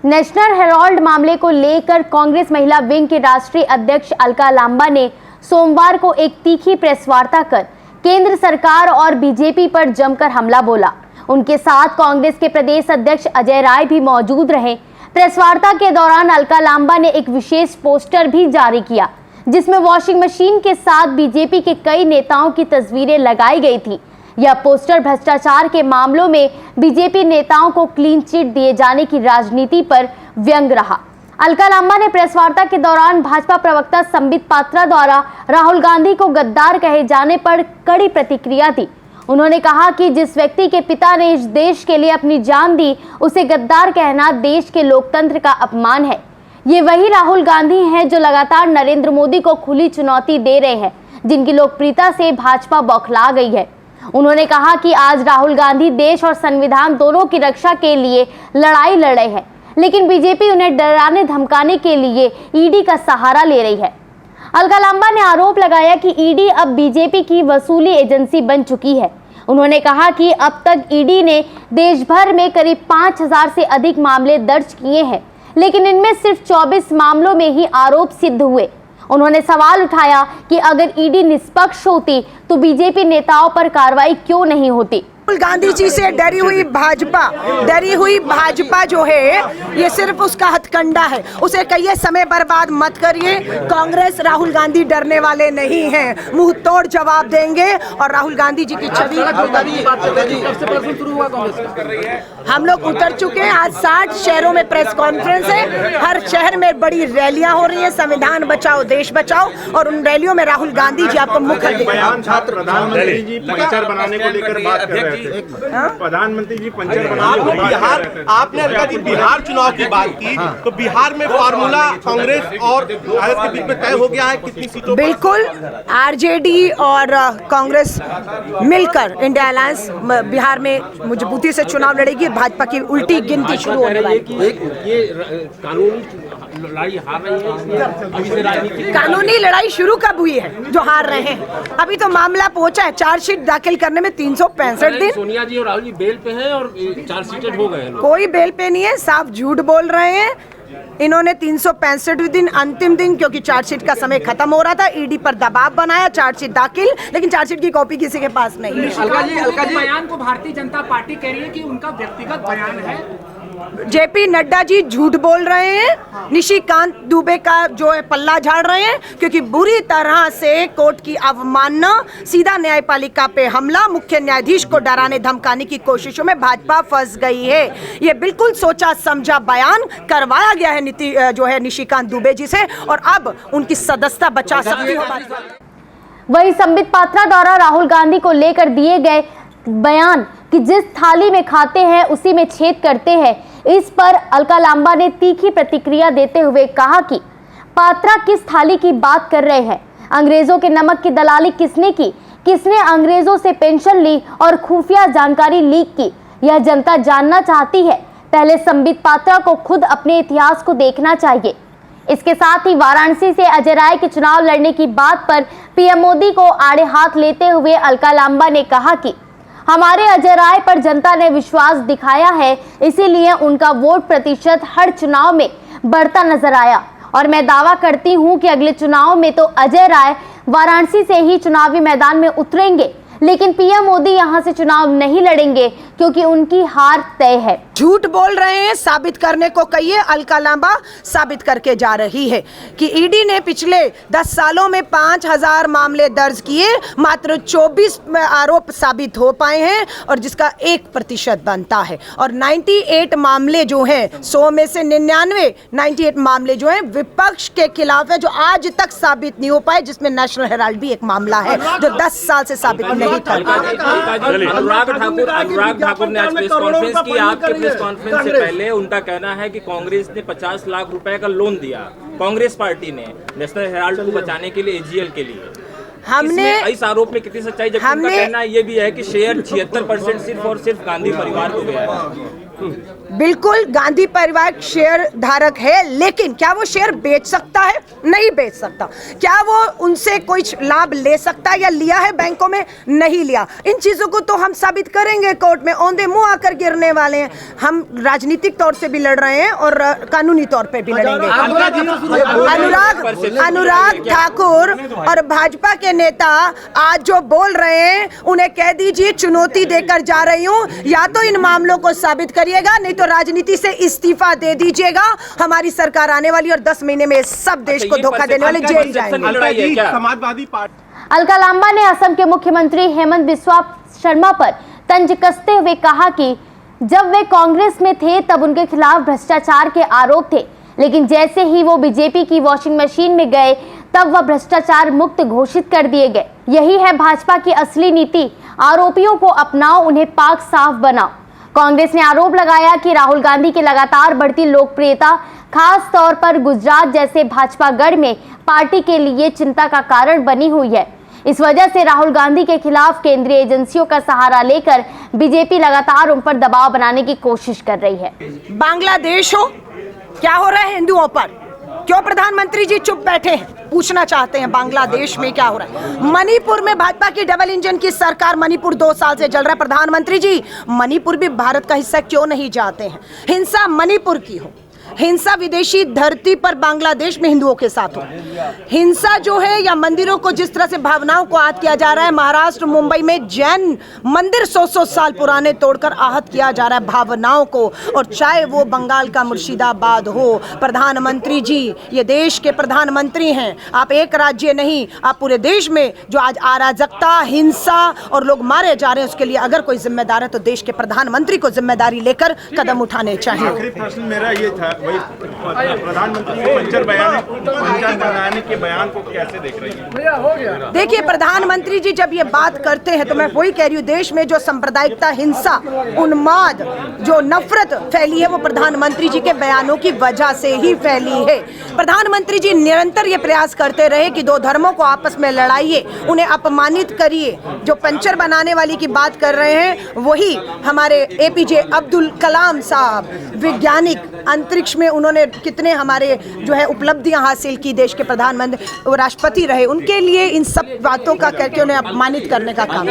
National Herald मामले को लेकर कांग्रेस महिला विंग के राष्ट्रीय अध्यक्ष अलका लांबा ने सोमवार को एक तीखी प्रेस वार्ता कर केंद्र सरकार और बीजेपी पर जमकर हमला बोला। उनके साथ कांग्रेस के प्रदेश अध्यक्ष अजय राय भी मौजूद रहे। प्रेस वार्ता के दौरान अलका लांबा ने एक विशेष पोस्टर भी जारी किया, जिसमें वॉशिंग मशीन के साथ बीजेपी के कई नेताओं की तस्वीरें लगाई गई थी। यह पोस्टर भ्रष्टाचार के मामलों में बीजेपी नेताओं को क्लीन चिट दिए जाने की राजनीति पर व्यंग रहा। अलका लांबा ने प्रेस वार्ता के दौरान भाजपा प्रवक्ता संबित पात्रा द्वारा राहुल गांधी को गद्दार कहे जाने पर कड़ी प्रतिक्रिया दी। उन्होंने कहा कि जिस व्यक्ति के पिता ने इस देश के लिए अपनी जान दी, उसे गद्दार कहना देश के लोकतंत्र का अपमान है। ये वही राहुल गांधी हैं जो लगातार नरेंद्र मोदी को खुली चुनौती दे रहे हैं, जिनकी लोकप्रियता से भाजपा बौखला गई है। उन्होंने कहा कि आज राहुल गांधी देश और संविधान दोनों की रक्षा के लिए लड़ाई लड़ रहे हैं, लेकिन बीजेपी उन्हें डराने धमकाने के लिए ईडी का सहारा ले रही है। अलका लांबा ने आरोप लगाया कि ईडी अब बीजेपी की वसूली एजेंसी बन चुकी है। उन्होंने कहा कि अब तक ईडी ने देश भर में करीब 5000 से अधिक मामले दर्ज किए हैं, लेकिन इनमें सिर्फ 24 मामलों में ही आरोप सिद्ध हुए। उन्होंने सवाल उठाया कि अगर ईडी निष्पक्ष होती तो बीजेपी नेताओं पर कार्रवाई क्यों नहीं होती। राहुल गांधी जी से डरी हुई भाजपा जो है ये सिर्फ उसका हथकंडा है। उसे कहिए समय बर्बाद मत करिए। कांग्रेस राहुल गांधी डरने वाले नहीं हैं, मुंह तोड़ जवाब देंगे और राहुल गांधी जी की छवि हम लोग उतर चुके हैं। आज 60 शहरों में प्रेस कॉन्फ्रेंस है, हर शहर में बड़ी रैलियां हो रही हैं, संविधान बचाओ देश बचाओ, और उन रैलियों में राहुल गांधी जी आपको मुख्य प्रधानमंत्री जी पंचर बनाने को लेकर बात कर रहे थे। प्रधानमंत्री जी पंचर बनाने बिहार, आपने अलका जी बिहार चुनाव की बात की, तो बिहार में फार्मूला कांग्रेस और भारत के बीच में तय हो गया है कितनी सीटों? बिल्कुल, आरजेडी और कांग्रेस मिलकर इंडिया अलायंस बिहार में मजबूती से चुनाव लड़ेगी। भाजपा की उल्टी गिनती शुरू होने वाली है। ये कानूनी लड़ाई हार रही है। कानूनी लड़ाई शुरू कब हुई है जो हार रहे हैं? अभी तो मामला पहुंचा है, चार्जशीट दाखिल करने में 365 दिन। सोनिया जी और राहुल जी बेल पे हैं और चार्जशीटेड हो गए हैं। कोई बेल पे नहीं है, साफ झूठ बोल रहे हैं। इन्होंने 365 दिन अंतिम दिन, क्योंकि चार्जशीट का समय खत्म हो रहा था, ईडी पर दबाव बनाया, चार्जशीट दाखिल, लेकिन चार्जशीट की कॉपी किसी के पास नहीं है। अलका जी बयान को भारतीय जनता पार्टी कह रही है कि उनका व्यक्तिगत बयान है। जेपी नड्डा जी झूठ बोल रहे हैं, निशिकांत दुबे का जो है पल्ला झाड़ रहे हैं, क्योंकि बुरी तरह से कोर्ट की अवमानना, सीधा न्यायपालिका पे हमला, मुख्य न्यायाधीश को डराने धमकाने की कोशिशों में भाजपा फंस गई है। ये बिल्कुल सोचा समझा बयान करवाया गया है जो है निशिकांत दुबे जी से, और अब उनकी सदस्यता बचा सकती है। वही संबित पात्रा द्वारा राहुल गांधी को लेकर दिए गए बयान कि जिस थाली में खाते हैं उसी में छेद करते हैं, इस पर अलका लांबा ने तीखी प्रतिक्रिया देते हुए कहा कि पात्रा किस थाली की बात कर रहे हैं? अंग्रेजों के नमक की दलाली किसने की? किसने अंग्रेजों से पेंशन ली और खुफिया जानकारी लीक की? यह जनता जानना चाहती है। पहले संबित पात्रा को खुद अपने इतिहास को देखना चाहिए। इसके साथ ही वाराणसी से अजय राय के चुनाव लड़ने की बात पर पीएम मोदी को आड़े हाथ लेते हुए अलका लांबा ने कहा कि हमारे अजय राय पर जनता ने विश्वास दिखाया है, इसीलिए उनका वोट प्रतिशत हर चुनाव में बढ़ता नजर आया, और मैं दावा करती हूं कि अगले चुनाव में तो अजय राय वाराणसी से ही चुनावी मैदान में उतरेंगे, लेकिन पीएम मोदी यहां से चुनाव नहीं लड़ेंगे क्योंकि उनकी हार तय है। झूठ बोल रहे हैं, साबित करने को कहिए। अलका लांबा साबित करके जा रही है कि ईडी ने पिछले 10 सालों में 5000 मामले दर्ज किए, मात्र 24 आरोप साबित हो पाए हैं, और जिसका 1% बनता है। और 98 मामले जो हैं, 100 में से 99 मामले जो हैं विपक्ष के खिलाफ है, जो आज तक साबित नहीं हो पाए, जिसमें नेशनल हेराल्ड भी एक मामला है जो 10 साल से साबित नहीं कर पाए। अनुराग ठाकुर ने आज प्रेस कॉन्फ्रेंस की। आपके प्रेस कॉन्फ्रेंस से पहले उनका कहना है कि कांग्रेस ने 50 लाख रुपए का लोन दिया कांग्रेस पार्टी ने नेशनल हेराल्ड को बचाने के लिए, एजीएल के लिए। हमने इस आरोप में कितनी सच्चाई? जबकि उनका कहना ये भी है कि शेयर 76% सिर्फ और सिर्फ गांधी परिवार को गया है। बिल्कुल गांधी परिवार शेयर धारक है, लेकिन क्या वो शेयर बेच सकता है? नहीं बेच सकता। क्या वो उनसे कुछ लाभ ले सकता है या लिया है बैंकों में? नहीं लिया। इन चीजों को तो हम साबित करेंगे कोर्ट में, औंधे मुंह आकर गिरने वाले हैं। हम राजनीतिक तौर से भी लड़ रहे हैं और कानूनी तौर पे भी लड़ेंगे। अनुराग ठाकुर और भाजपा के नेता आज जो बोल रहे हैं, उन्हें कह दीजिए चुनौती देकर जा रही हूं, या तो इन मामलों को साबित करिएगा, नहीं तो राजनीति से इस्तीफा दे दीजिएगा। हमारी सरकार आने वाली और 10 महीने में सब देश को धोखा देने वाले जेल जाएंगे। समाजवादी पार्टी अलका लांबा ने असम के मुख्यमंत्री हेमंत बिस्वा शर्मा पर तंज कसते हुए कहा कि जब वे कांग्रेस में थे तब उनके खिलाफ भ्रष्टाचार के आरोप थे, लेकिन जैसे ही वो बीजेपी की वॉशिंग मशीन में गए तब वह भ्रष्टाचार मुक्त घोषित कर दिए गए। यही है भाजपा की असली नीति, आरोपियों को अपनाओ, उन्हें पाक साफ बनाओ। कांग्रेस ने आरोप लगाया कि राहुल गांधी की लगातार बढ़ती लोकप्रियता खास तौर पर गुजरात जैसे भाजपा गढ़ में पार्टी के लिए चिंता का कारण बनी हुई है। इस वजह से राहुल गांधी के खिलाफ केंद्रीय एजेंसियों का सहारा लेकर बीजेपी लगातार उन पर दबाव बनाने की कोशिश कर रही है। बांग्लादेश हो, क्या हो रहा है हिंदुओं पर? क्यों प्रधानमंत्री जी चुप बैठे हैं? पूछना चाहते हैं बांग्लादेश में क्या हो रहा है। मणिपुर में भाजपा की डबल इंजन की सरकार, मणिपुर 2 साल से चल रहा है। प्रधानमंत्री जी मणिपुर भी भारत का हिस्सा क्यों नहीं चाहते हैं? हिंसा मणिपुर की हो, हिंसा विदेशी धरती पर बांग्लादेश में हिंदुओं के साथ हो, हिंसा जो है या मंदिरों को जिस तरह से भावनाओं को आहत किया जा रहा है, महाराष्ट्र मुंबई में जैन मंदिर 100 साल पुराने तोड़कर आहत किया जा रहा है भावनाओं को, और चाहे वो बंगाल का मुर्शिदाबाद हो। प्रधानमंत्री जी ये देश के प्रधानमंत्री हैं, आप एक राज्य नहीं, आप पूरे देश में जो आज अराजकता, हिंसा और लोग मारे जा रहे हैं उसके लिए अगर कोई जिम्मेदार है तो देश के प्रधानमंत्री को जिम्मेदारी लेकर कदम उठाने चाहिए। आखिरी प्रश्न मेरा ये था, वही प्रधानमंत्री के पंचर बनाने के बयान को कैसे देख रही हैं? देखिए प्रधानमंत्री जी जब ये बात करते हैं तो मैं वही कह रही हूँ, देश में जो सांप्रदायिकता, हिंसा, उन्माद, जो नफरत फैली है वो प्रधानमंत्री जी के बयानों की वजह से ही फैली है। प्रधानमंत्री जी निरंतर ये प्रयास करते रहे कि दो धर्मों को आपस में लड़ाइए, उन्हें अपमानित करिए। जो पंचर बनाने वाली की बात कर रहे हैं वही हमारे एपीजे अब्दुल कलाम साहब, वैज्ञानिक, अंतरिक्ष में उन्होंने कितने हमारे जो है उपलब्धियां हासिल की, देश के प्रधानमंत्री, राष्ट्रपति रहे, उनके लिए इन सब बातों का करके उन्हें अपमानित करने का काम।